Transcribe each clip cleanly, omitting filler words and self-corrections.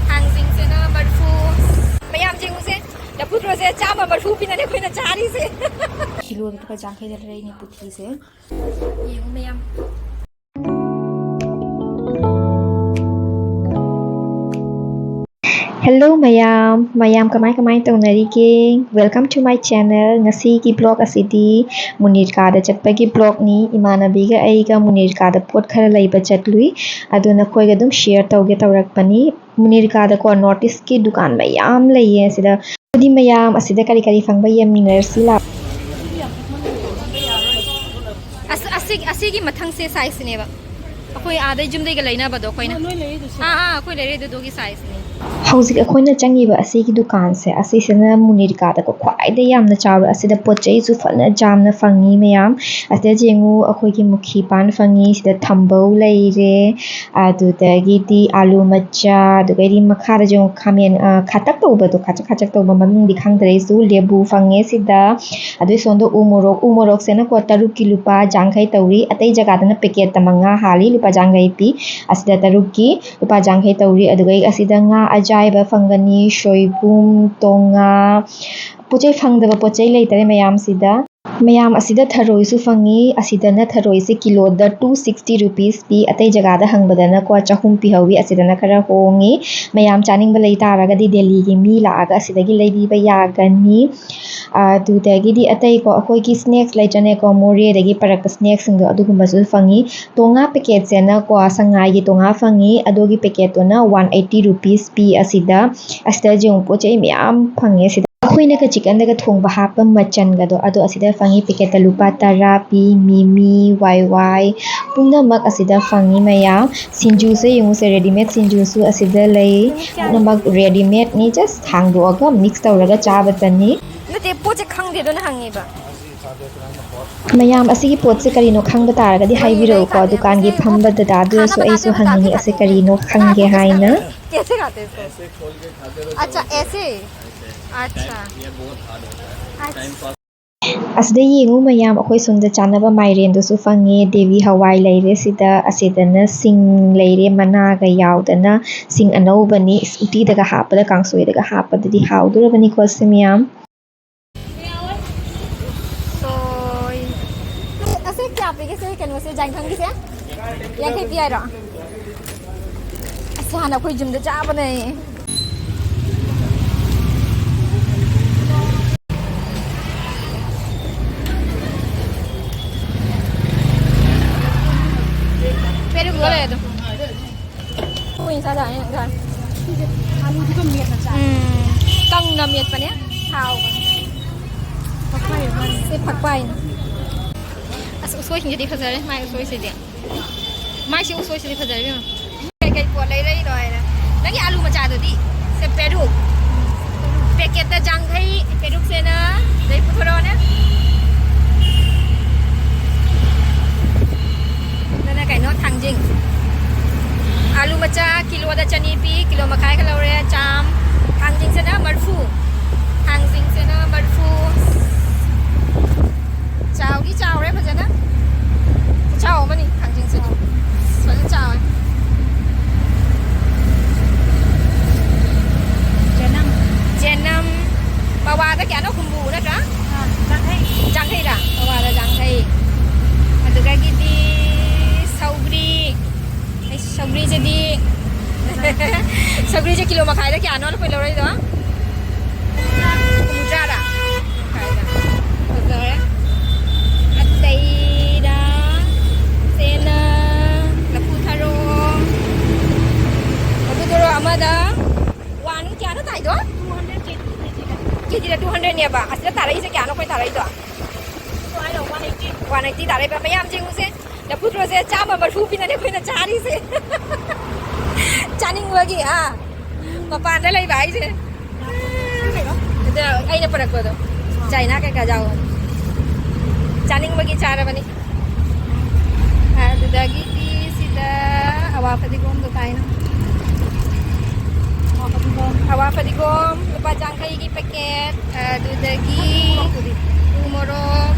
ꯊꯥꯡꯖꯤꯡꯁꯤꯅ ꯃꯔꯐꯨ ꯃꯌꯥꯝ ꯌꯦꯡꯉꯨꯁꯦ ꯂꯐꯨ ꯊꯔꯣꯁꯦ ꯆꯥꯝꯃ ꯃꯔꯐꯨ ꯄꯤꯅꯅꯦ ꯑꯩꯈꯣꯏꯅ ꯆꯥꯔꯤꯁꯦ ꯀꯤꯂꯣꯗ ꯂꯨꯄꯥ 50ꯗ ꯂꯩꯔꯤꯅꯦ ꯄꯨꯊꯤꯁꯦ ꯌꯦꯡꯉꯨ ꯃꯌꯥꯝ Hello mayam kamai taunarige welcome to my channel ngasi ki blog asidi Munirka da chatpagi blog ni imanabi ga aiga Munirka da pot khara leiba chatlui aduna khoi ga dum share tawge tawrakpani Munirka da ko notice ki dukan mayam leiye sida adi mayam asida kari kari fangba yemminarsi la asigi mathang se size ne ba akoi adai jumdai ga leina ba do koina akoi leire do gi size ne Hauzik akoina changiba asigi dukan se asisena Munirka da ko khwaida yamna chawra asida pochai su fana jamna fangi mayam asida jengu akoi ki mukhi pan fangi sida thambau leire adu dagi di alu macha dugai di makhara jong khamen khatak toba do khachak toba maming di khangdre su lebu fange sida adu sondo umorok sena ko 3 ki lupa jangkhai tauri atai jaga dana packet tamanga hali lupa jangkhai pi asida 3 ki lupa jangkhai tauri adugai asida nga ajaiba fangani shoibum tonga pochai fangdaba pochai leitare mayam sida mayam asida tharoi su fangi asida na tharoi se kilo da 260 rupees pi atai jaga da hangbadana ko chahum pi hawi asida na khara hongi mayam chaning ba leitara ga di Delhi gi mi la aga asida gi leidi ba ya gani du da gi di atai ko akoi ki snacks leitane ko more da gi parak snacks ng adu gumba su fangi tonga packet se na ko sangai gi tonga fangi adu gi packet to na 180 rupees pi asida jong pochai mayam fangi asida akoina ka chicken daga thongba hapa machan ga do ado asida fangi packet lupa 10 pi mimi yy pungna mak asida fangi maya sinju se yung se ready made sinju su asida lay namak ready made ni just hang do aga mix tawraga chaba tani nate poche khangde do na hangi ba mayam asigi pot se karino khangba taraga di haibiro ko dukan gi phamba da dadu so ai so hangi ase karino khange haina कैसे खाते हैं इसको ऐसे खोल के खाते रहो अच्छा ऐसे अच्छा ये बहुत हार्ड होता है time pass asida yengu mayam akoi sonda chanaba mairen do su fange devi hawai leire sida asidana sing leire mana ga yaudana sing anobani uti daga hapada kangsoi daga hapada di haudurabani ko semyam so ऐसे क्या पे कैसे कनो से जाइन खंगी से या के पिया रा ऐसे हाना कोई जुमदे जा बने पेरू बोले तो कोई सा जाने का आलू की तो मियत ना चा कंग ना मियत पने खाओ पकाई से पकाई as usoi hingi di khazare mai usoi se dia mai si usoi se di khazare bi kai po lai lai roi na nagi alu macha do di se peru packet da janghai peru se na dai puthoro na na kai no thangjing alu macha kilo da chani pi kilo makai ka lore cham thangjing se na marfu thangjing se na marfu chào đi chào đấy phải không? Chào mà đi thằng chính sự phải chào ấy. Jenam bawa đó kẻ nó không bù đó cả. Jangan hay dah bawa dah jangan hay. Ada lagi di saubri jadi saubri je kilo makai dah kẻ nó phải lâu rồi đó. Muda dah. Makai dah. Betul ya. Saida Sena Lapu Tharo Amada One kya na tayo 200 kg 200 niya ba asila tarai se kya no koi tarai do so I don't 180 tarai ba mayam jing se Lapu Tharo se chama marfu pinane koi na chari se chaning wagi mapan da lai bai se ai na parak ba do China ka jao Chaning bagi cara bani. Ada daging di sida awal padigom do tayo na. Awal padigom lupa jangkai gi paket ada daging umorok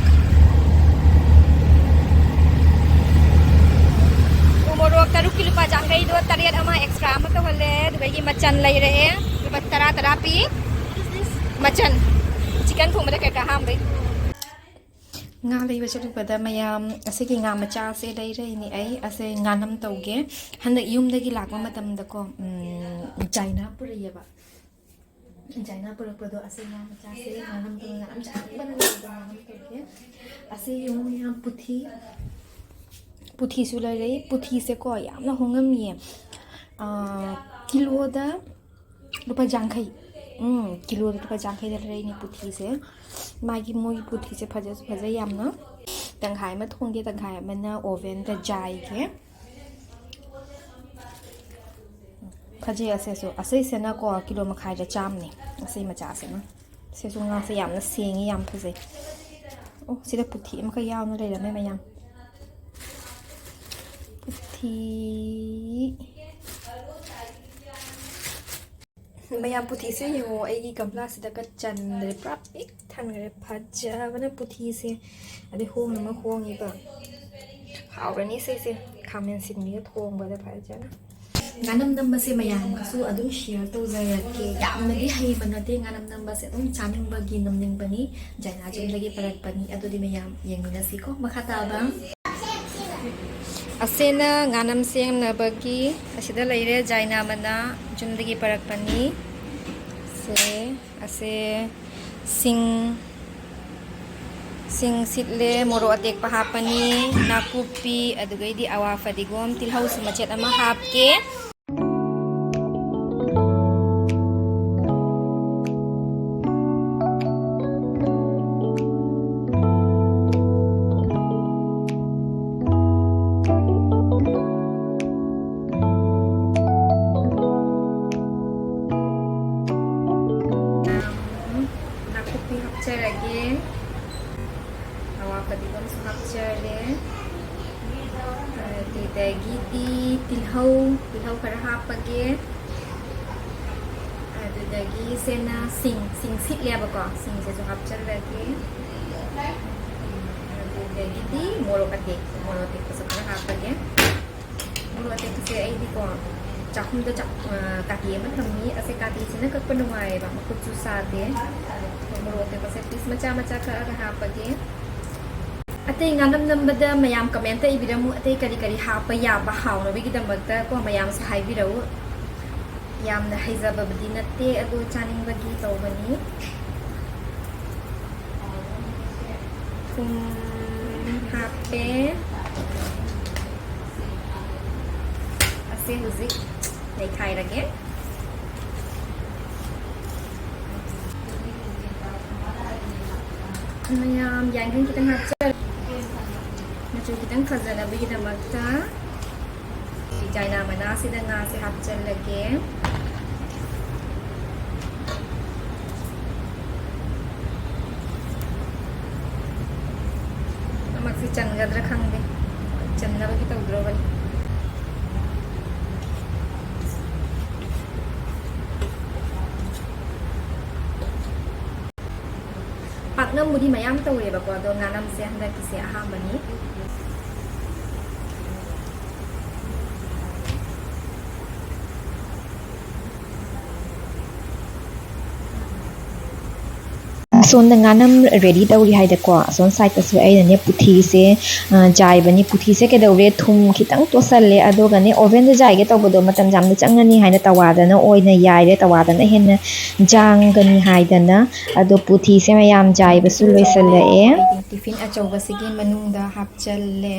morok taruk ki lupa jangkai do tariat ama extra ama to hole dubai macan lai re lupa tara pi macan chicken thong mada ka ham bai nga lai ba chalu pada mayam ase ki nga macha se dai re ni ai ase nganam tauge handak yum dagi lakma matam da ko China puriya ba China pura pura do ase nga macha se nganam to nganam cha ba na nganam tauge ase yum yam puthi su lai re puthi se ko yam na hongam ye kilo da lupa jangkai kilo da lupa jangkai da re ni puthi se मागी मोगी पुथी से फजे यामना तंखाय में थोंगे तंखाय में ना oven दा जाई के फजे असे से ना को किलो मखाय दा चामनी असे मचा से ना से सो nga से यामना सेंगी याम फजे ओ सिदा पुथी मका यावना ले ला मैयाम पुथी मैयाम पुथी से यो एगी गमला से का चन रे प्राप एक थन रे फजा बना पुथी से अदे होंग न होंगी बा हावरनी से खामेन सिंग नि थोंग बा दा फजा ना nganam namba se mayam kasu adum share to zaya ke yamna di hai banate nganam namba se adum chaning bagi namning bani jaina jum lagi parak bani adudi mayam yengina si ko makhata ba asena nganam seng na bagi asida laire jaina mana jum lagi parak bani se ase sing sitle moro atek pahapani nakupi adugai di awa fadigom tilhau sumachet ama hapke nakupi hapcher again Padigon structure le dagi di tilhau para hapage dagi sena sing sit le ba ko sing se so hapcher lagi dagi di moro kate ko sa para hapage moro ate se ai di ko chakhum da chak kati man thamni ase kati sina ka panwai ba makut su sa de moro ate ko se pis macha ka hapage Ate nganam nambada mayam comment ibiramu ate kari hapa ya ba hauna bigidamagta ko mayam sa haibiraw yam na haizaba badinate ado chaning bagi tawbani hape ase huzik nay khai rage mayam yang kita ngapcha Macam kita khazana bagi damakta Jaina mana sida nga se hapchal lage Amak si chan gadra khang de chan na bagi ta udro bali Paknam mudi mayam tawre ba ko do nganam se handa ki se aha bani son nganam ready tawri haida ko son side su ai ne puthi se jai bani puthi se ke dawre thum khitang to salle ado gane oven da jai ge tawbodo matam jam da changani haina tawada na oina yai re tawada na hen jang gani haida na ado puthi se mayam jai basu loisalle e tiffin achauba sigi manung da hapchalle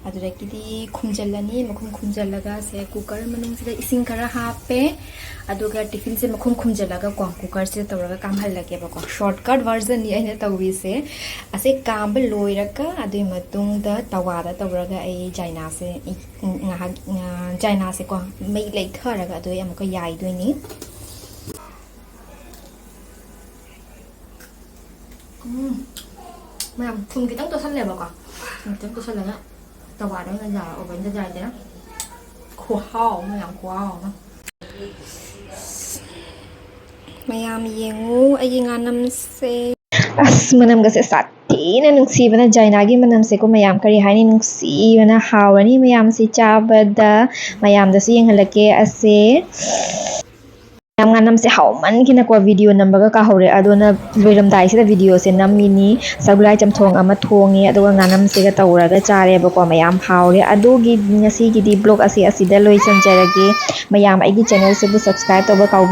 adura kidi khumjallani makhum khumjallaga se cooker manung sida ising kara hape aduga tiffin se makhum khumjallaga ko cooker se tawraga kamhal lage ba ko shortcut version ni aina tawi se ase kam loiraka adui matung da tawada tawraga ai jaina se jaina se ko mai lai tharaga adui am ko yai doi ni mà phun cái tóc tôi xanh này bà con tóc tôi xanh này tao vào đó là giờ ở bên đây đấy khua hao mà làm khua hao nó mày làm gì ngu ai nganam se ꯑꯁ ꯃꯅꯝꯒꯁꯦ ꯁꯥꯊꯤꯅ ꯅꯨꯡꯁꯤꯕꯅ ꯖꯥꯏꯅꯥꯒꯤ ꯃꯅꯝꯁꯦꯀꯣ ꯃꯌꯥꯝ ꯀꯔꯤ ꯍꯥꯏꯅꯤ ꯅꯨꯡꯁꯤꯕꯅ ꯍꯥꯎꯔꯅꯤ ꯃꯌꯥꯝꯁꯤ ꯆꯥꯕꯗ ꯃꯌꯥꯝꯗꯁꯨ ꯌꯦꯡꯍꯜꯂꯛꯀꯦ ꯑꯁꯦ ꯌꯥꯝ ꯉꯥꯅꯝꯁꯦ ꯍꯥꯎꯃꯟꯈꯤꯅꯀꯣ ꯚꯤꯗꯤꯑꯣ ꯅꯝꯕꯒ ꯀꯥꯍꯧꯔꯦ ꯑꯗꯨꯅ ꯂꯣꯏꯔꯝꯗꯥꯏꯁꯤꯗ ꯚꯤꯗꯤꯑꯣꯁꯦ ꯅꯝꯃꯤꯅꯤ ꯁꯒꯨꯂꯥꯏ ꯆꯝꯊꯣꯡ ꯑꯃ ꯊꯣꯡꯉꯦ ꯑꯗꯨꯒ ꯉꯥꯅꯝꯁꯤꯒ ꯇꯧꯔꯒ ꯆꯥꯔꯦꯕꯀꯣ ꯃꯌꯥꯝ ꯍꯥꯎꯔꯦ ꯑꯗꯨꯒꯤ ꯉꯁꯤꯒꯤꯗꯤ ꯕ꯭ꯂꯣꯛ ꯑꯁꯤ ꯑꯁꯤꯗ ꯂꯣꯏꯁꯤꯟꯖꯔꯒꯦ ꯃꯌꯥꯝ ꯑꯩꯒꯤ ꯆꯦꯅꯦꯜꯁꯤꯕꯨ ꯁꯕꯁꯀ꯭ꯔꯥꯏꯕ ꯇꯧꯕ ꯀꯥꯎꯕꯤ